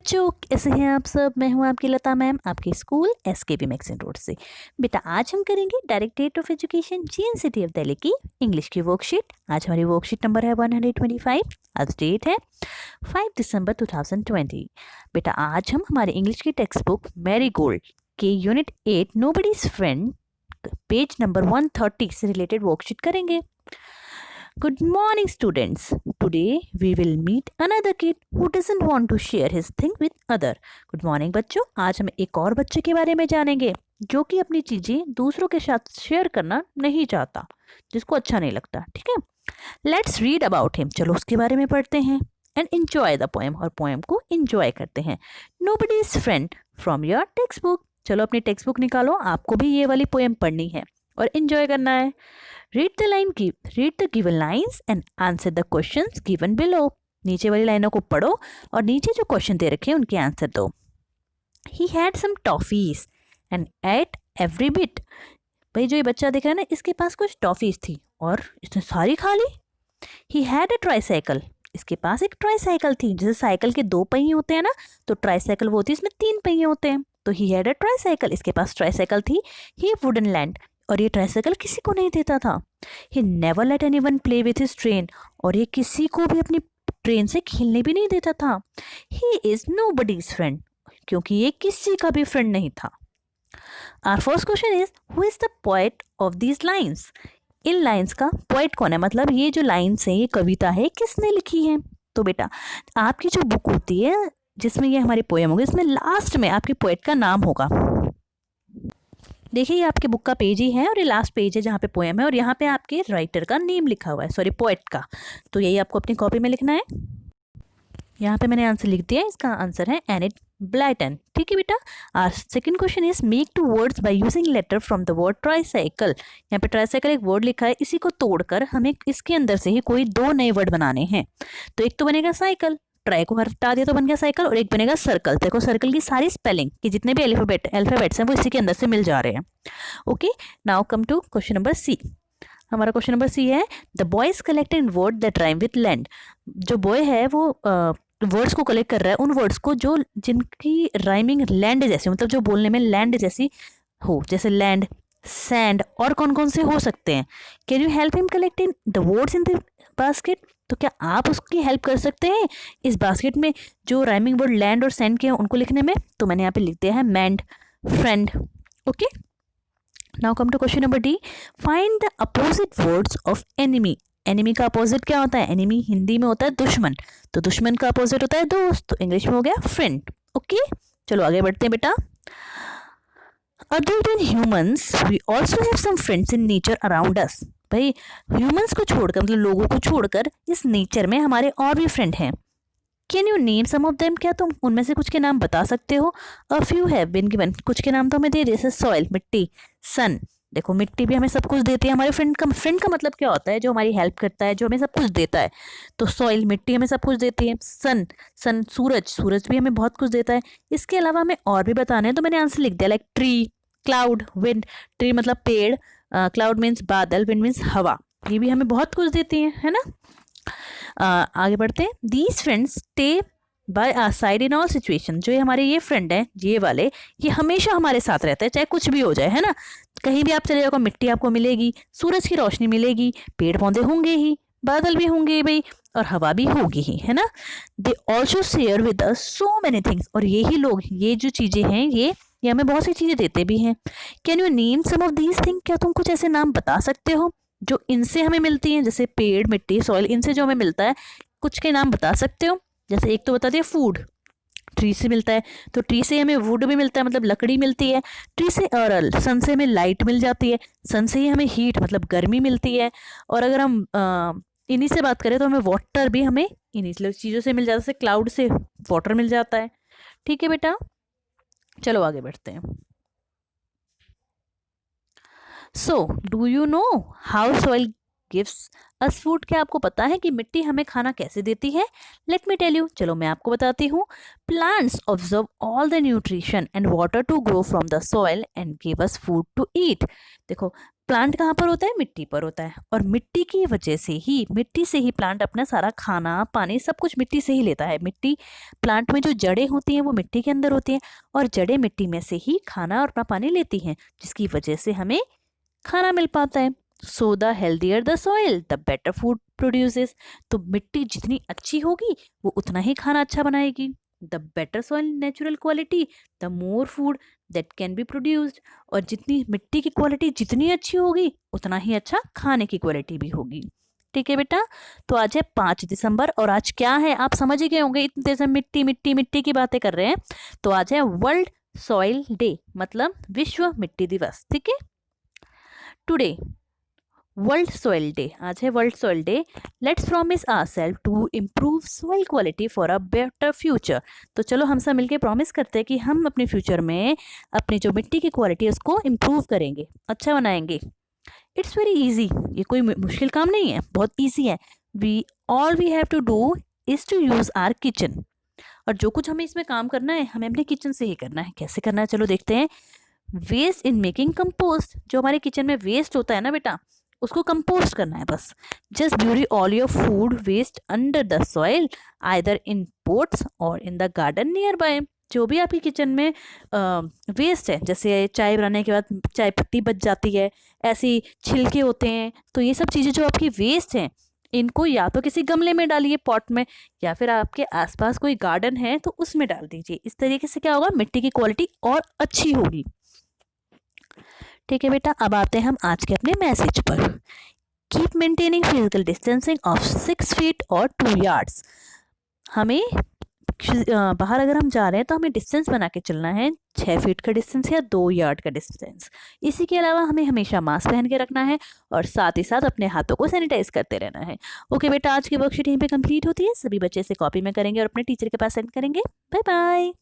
बच्चों, कैसे हैं आप सब। मैं हूं आपकी लता मैम, आपके स्कूल एसकेपी मैक्सिन रोड से। बेटा, आज हम करेंगे directorate of education GNCT of Delhi की इंग्लिश की वर्कशीट। आज हमारी वर्कशीट नंबर है 125। आज डेट है 5 दिसंबर 2020। बेटा, आज हम हमारे इंग्लिश की टेक्स्ट बुक मैरी गोल्ड के unit 8 nobody's friend page number 130 से रिलेटेड वर्कशीट करेंगे। Good morning, students. Today we will meet another kid who doesn't want to share his thing with other. Good morning, बच्चों। आज हम एक और बच्चे के बारे में जानेंगे जो कि अपनी चीजें दूसरों के साथ शेयर करना नहीं चाहता, जिसको अच्छा नहीं लगता। ठीक है, लेट्स रीड अबाउट हिम। चलो उसके बारे में पढ़ते हैं एंड एंजॉय द पोएम, और पोएम को एंजॉय करते हैं। Nobody's friend from your text book. चलो अपनी टेक्स्ट बुक निकालो, आपको भी ये वाली पोएम पढ़नी है और एंजॉय करना है। read the given lines and answer the questions given below. नीचे वाली लाइनों को पढ़ो और नीचे जो क्वेश्चन दे रखे हैं उनके आंसर दो। He had some toffees and ate every bit. भाई, जो ये बच्चा दिख रहा है ना, इसके पास कुछ टॉफीज थी और इसने सारी खा ली। He had a tricycle. इसके पास एक ट्राईसाइकिल थी। जैसे साइकिल के 2 पहिए होते हैं ना, तो ट्राईसाइकिल वो होती है, इसमें 3 पहिए होते हैं। तो he had a tricycle, इसके पास ट्राईसाइकिल थी। He wouldn't lend, और ये ट्राईसाइकिल किसी को नहीं देता था। He never let anyone play with his train, और ये किसी को भी अपनी ट्रेन से खेलने भी नहीं देता था। He is nobody's friend, क्योंकि ये किसी का भी फ्रेंड नहीं था। Our first question is, who is the poet of these lines? In lines का पोएट कौन है, मतलब ये जो लाइंस है, ये कविता है, किसने लिखी है। तो बेटा, आपकी जो बुक होती है जिसमें ये हमारी पोएम होगी, इसमें लास्ट में आपके पोएट का नाम होगा। देखिए, ये आपके बुक का पेज ही है और ये लास्ट पेज है जहाँ पे पोएम है, और यहाँ पे आपके राइटर का नेम लिखा हुआ है, सॉरी पोएट का। तो यही आपको अपनी कॉपी में लिखना है। यहाँ पे मैंने आंसर लिख दिया, इसका आंसर है एनिट ब्लैटन। ठीक है बेटा। Our second question is make 2 words by using letter from the word tricycle. यहाँ पे ट्राईसाइकिल एक वर्ड लिखा है, इसी को तोड़कर हमें इसके अंदर से ही कोई 2 नए वर्ड बनाने हैं। तो एक तो बनेगा साइकिल, ट्राई को हटा दिया तो बन गया साइकिल, और एक बनेगा सर्कल। देखो, सर्कल की सारी स्पेलिंग की जितने भी अल्फाबेट्स हैं वो इसी के अंदर से मिल जा रहे हैं। Okay, now come to question number C. हमारा क्वेश्चन नंबर सी है, the boys collected word that rhyme with land. जो बॉय है वो वर्ड्स को कलेक्ट कर रहा है, उन वर्ड्स को जो जिनकी राइमिंग लैंड जैसी, मतलब जो बोलने में लैंड जैसी हो, जैसे लैंड, सैंड, और कौन कौन से हो सकते हैं। Can you help him collecting the words in the basket. तो क्या आप उसकी हेल्प कर सकते हैं इस बास्केट में जो राइमिंग वर्ड लैंड और सैंड के हैं उनको लिखने में। तो मैंने यहाँ पे लिख दिया है मैंड, friend. Okay, now come to question number D. Find the opposite words of enemy. Enemy का अपोजिट क्या होता है। एनिमी हिंदी में होता है दुश्मन, तो दुश्मन का अपोजिट होता है दोस्त, तो इंग्लिश में हो गया फ्रेंड। ओके, चलो आगे बढ़ते हैं बेटा। Other than humans we also have some friends in nature around us. भाई, ह्यूमंस को छोड़कर, मतलब लोगों को छोड़कर, इस नेचर में हमारे और भी फ्रेंड हैं। Can you name some of them. क्या तुम उनमें से कुछ के नाम बता सकते हो। A few have been given, कुछ के नाम तो हमें दे, जैसे सॉइल मिट्टी, सन। देखो, मिट्टी भी हमें सब कुछ देती है। हमारे फ्रेंड का मतलब क्या होता है, जो हमारी हेल्प करता है, जो हमें सब कुछ देता है। तो सॉइल मिट्टी हमें सब कुछ देती है। सन सूरज भी हमें बहुत कुछ देता है। इसके अलावा हमें और भी बताना है, तो मैंने आंसर लिख दिया, like tree, cloud, wind. Tree मतलब पेड़, क्लाउड मीन्स बादल, विंड मीन्स हवा। ये भी हमें बहुत कुछ देती है ना। आगे बढ़ते हैं। These friends stay by our side in all situation. जो ये हमारे ये फ्रेंड हैं, ये वाले, ये हमेशा हमारे साथ रहते हैं, चाहे कुछ भी हो जाए, है ना। कहीं भी आप चले जाओ, मिट्टी आपको मिलेगी, सूरज की रोशनी मिलेगी, पेड़ पौधे होंगे ही, बादल भी होंगे भाई, और हवा भी होगी ही, है ना। They also share with us so many things. और यही लोग, ये जो चीज़ें हैं, ये हमें बहुत सी चीज़ें देते भी हैं। Can you name some of these thing. क्या तुम कुछ ऐसे नाम बता सकते हो जो इनसे हमें मिलती हैं, जैसे पेड़, मिट्टी, सॉइल, इनसे जो हमें मिलता है, कुछ के नाम बता सकते हो। जैसे एक तो बता दिया फूड, ट्री से मिलता है, तो ट्री से हमें वुड भी मिलता है, मतलब लकड़ी मिलती है ट्री से। और सन से हमें लाइट मिल जाती है, सन से ही हमें हीट मतलब गर्मी मिलती है। और अगर हम इन्हीं से बात करें तो हमें वाटर भी हमें इन्हीं चीज़ों से मिल जाता है, जैसे क्लाउड से वाटर मिल जाता है। ठीक है बेटा, चलो आगे बढ़ते हैं। So do you know how soil gives us food. क्या आपको पता है कि मिट्टी हमें खाना कैसे देती है। लेट मी टेल यू, चलो मैं आपको बताती हूँ। Plants observe all the nutrition and water to grow from the soil and give us food to eat. देखो, प्लांट कहाँ पर होता है? मिट्टी पर होता है, और मिट्टी की वजह से ही, मिट्टी से ही प्लांट अपना सारा खाना पानी सब कुछ मिट्टी से ही लेता है। मिट्टी, प्लांट में जो जड़ें होती हैं वो मिट्टी के अंदर होती हैं, और जड़ें मिट्टी में से ही खाना और अपना पानी लेती हैं, जिसकी वजह से हमें खाना मिल पाता है। So the healthier the soil the better food produces. तो मिट्टी जितनी अच्छी होगी वो उतना ही खाना अच्छा बनाएगी। The better soil natural quality the more food that can be produced. और जितनी मिट्टी की क्वालिटी जितनी अच्छी होगी उतना ही अच्छा खाने की क्वालिटी भी होगी। ठीक है बेटा, तो आज है 5 दिसंबर, और आज क्या है आप समझ ही गए होंगे, इतनी देर से मिट्टी मिट्टी मिट्टी की बातें कर रहे हैं। तो आज है वर्ल्ड सॉइल डे, मतलब विश्व मिट्टी दिवस। ठीक है, टुडे वर्ल्ड सॉइल डे, आज है world soil day. Let's promise ourself to improve soil quality for a better future. तो चलो हम सब मिलके प्रॉमिस करते हैं कि हम अपने फ्यूचर में अपनी जो मिट्टी की क्वालिटी है उसको इम्प्रूव करेंगे, अच्छा बनाएंगे। इट्स वेरी इजी, ये कोई मुश्किल काम नहीं है, बहुत ईजी है। We have to do is to use our kitchen. और जो कुछ हमें इसमें काम करना है हमें अपने किचन से ही करना है। कैसे करना है चलो देखते हैं। वेस्ट इन मेकिंग कंपोस्ट, जो हमारे किचन में वेस्ट होता है ना बेटा, उसको कंपोस्ट करना है बस। Just bury all your food waste under the soil either in pots और in the garden near by. जो भी आपकी किचन में वेस्ट है, जैसे चाय बनाने के बाद चाय पत्ती बच जाती है, ऐसी छिलके होते हैं, तो ये सब चीज़ें जो आपकी वेस्ट हैं इनको या तो किसी गमले में डालिए पॉट में, या फिर आपके आसपास कोई गार्डन है तो उसमें डाल दीजिए। इस तरीके से क्या होगा, मिट्टी की क्वालिटी और अच्छी होगी। ठीक है बेटा, अब आते हैं हम आज के अपने मैसेज पर। Keep maintaining physical distancing of 6 feet और 2 यार्ड्स। हमें बाहर अगर हम जा रहे हैं तो हमें डिस्टेंस बना के चलना है, 6 फीट का डिस्टेंस या 2 यार्ड का डिस्टेंस। इसी के अलावा हमें हमेशा मास्क पहन के रखना है, और साथ ही साथ अपने हाथों को सैनिटाइज करते रहना है। ओके बेटा, आज की वर्कशीट यहीं पे कंप्लीट होती है। सभी बच्चे से कॉपी में करेंगे और अपने टीचर के पास सेंड करेंगे। Bye bye.